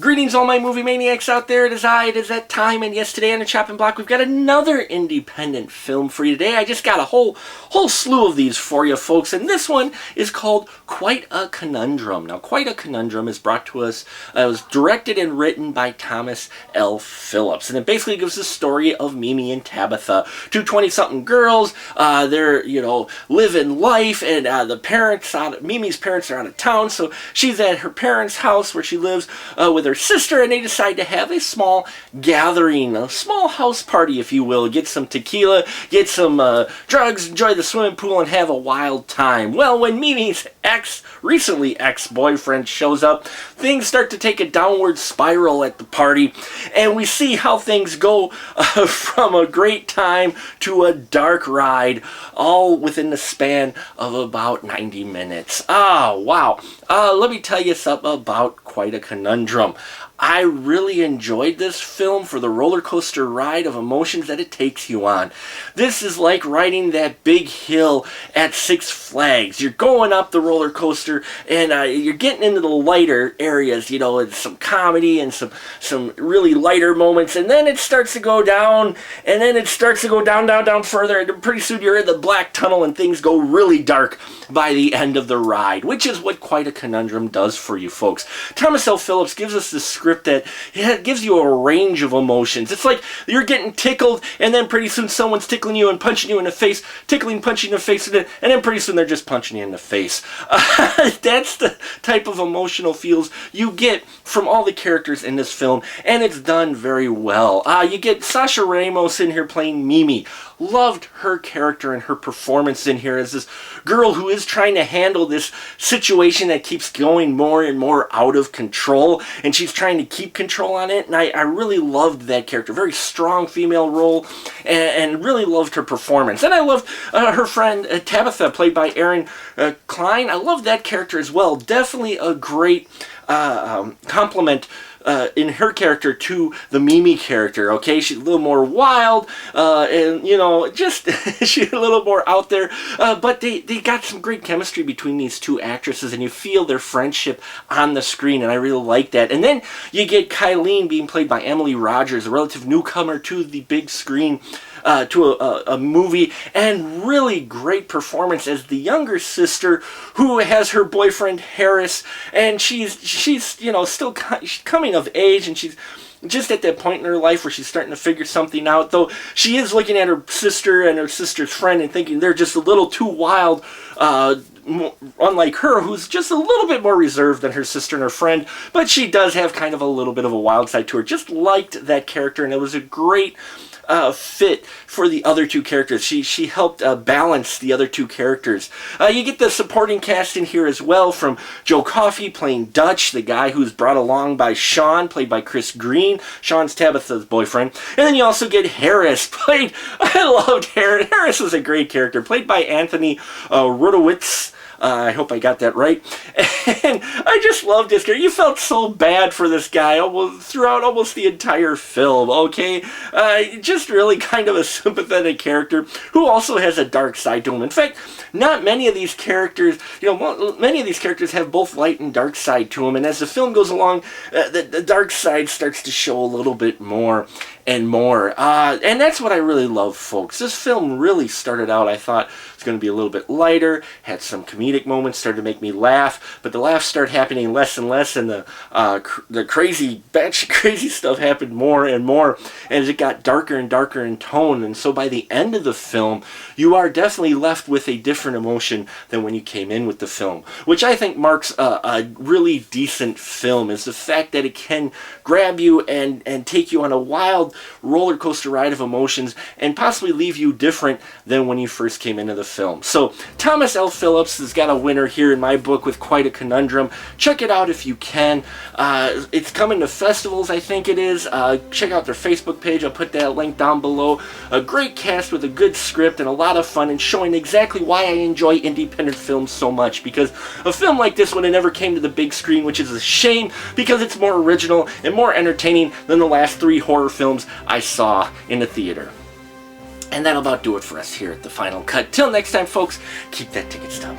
Greetings all my movie maniacs out there, it is that time, and yes, today on the Chopping Block we've got another independent film for you today. I just got a whole slew of these for you folks, and this one is called Quite a Conundrum. Now, Quite a Conundrum is brought to us, it was directed and written by Thomas Phillips, and it basically gives the story of Mimi and Tabitha, two 20-something girls. They're, living life, and Mimi's parents are out of town, so she's at her parents' house where she lives with her sister, and they decide to have a small gathering, a small house party, if you will. Get some tequila, get some drugs, enjoy the swimming pool, and have a wild time. Well, when Mimi's recently ex-boyfriend shows up, things start to take a downward spiral at the party, and we see how things go from a great time to a dark ride, all within the span of about 90 minutes. Oh, wow. Let me tell you something about Quite a Conundrum. I really enjoyed this film for the roller coaster ride of emotions that it takes you on. This is like riding that big hill at Six Flags. You're going up the roller coaster, and you're getting into the lighter areas, and some comedy and some really lighter moments, and then it starts to go down, and then it starts to go down further, and pretty soon you're in the black tunnel and things go really dark by the end of the ride, which is what Quite a Conundrum does for you folks. Thomas Phillips gives us this script that gives you a range of emotions. It's like you're getting tickled, and then pretty soon someone's tickling you and punching you in the face, tickling, punching in the face, and then pretty soon they're just punching you in the face. That's the type of emotional feels you get from all the characters in this film, and it's done very well. You get Sasha Ramos in here playing Mimi. Loved her character and her performance in here as this girl who is trying to handle this situation that keeps going more and more out of control, and she's trying to keep control on it, and I really loved that character. Very strong female role, and really loved her performance. And I loved her friend Tabitha, played by Erin Klein. I love that character as well. Definitely a great compliment in her character to the Mimi character. Okay, she's a little more wild, and just she's a little more out there, but they got some great chemistry between these two actresses, and you feel their friendship on the screen, and I really like that. And then you get Kylene being played by Emily Rogers, a relative newcomer to the big screen, to a movie, and really great performance as the younger sister who has her boyfriend Harris, and she's still coming of age, and she's just at that point in her life where she's starting to figure something out, though she is looking at her sister and her sister's friend and thinking they're just a little too wild, unlike her, who's just a little bit more reserved than her sister and her friend, but she does have kind of a little bit of a wild side to her. Just liked that character, and it was a great fit for the other two characters. She helped balance the other two characters. You get the supporting cast in here as well, from Joe Coffey playing Dutch, the guy who's brought along by Sean, played by Chris Green. Sean's Tabitha's boyfriend. And then you also get Harris, I loved Harris. Harris was a great character, played by Anthony Rudowitz. I hope I got that right. And I just loved this character. You felt so bad for this guy throughout almost the entire film, okay? Just really kind of a sympathetic character who also has a dark side to him. In fact, not many of these characters, many of these characters have both light and dark side to them, and as the film goes along, the dark side starts to show a little bit more and more. And that's what I really love, folks. This film really started out, I thought, it's going to be a little bit lighter, had some comedic moments, started to make me laugh, but the laughs started happening less and less, and the crazy stuff happened more and more as it got darker and darker in tone. And so by the end of the film, you are definitely left with a different emotion than when you came in with the film, which I think marks a really decent film, is the fact that it can grab you and take you on a wild roller coaster ride of emotions and possibly leave you different than when you first came into the film. So Thomas Phillips has got a winner here in my book with Quite a Conundrum. Check it out if you can. It's coming to festivals, I think it is. Check out their Facebook page. I'll put that link down below. A great cast with a good script and a lot of fun, and showing exactly why I enjoy independent films so much, because a film like this one, it never came to the big screen, which is a shame because it's more original and more entertaining than the last 3 horror films I saw in the theater. And that'll about do it for us here at The Final Cut. Till next time, folks, keep that ticket stub.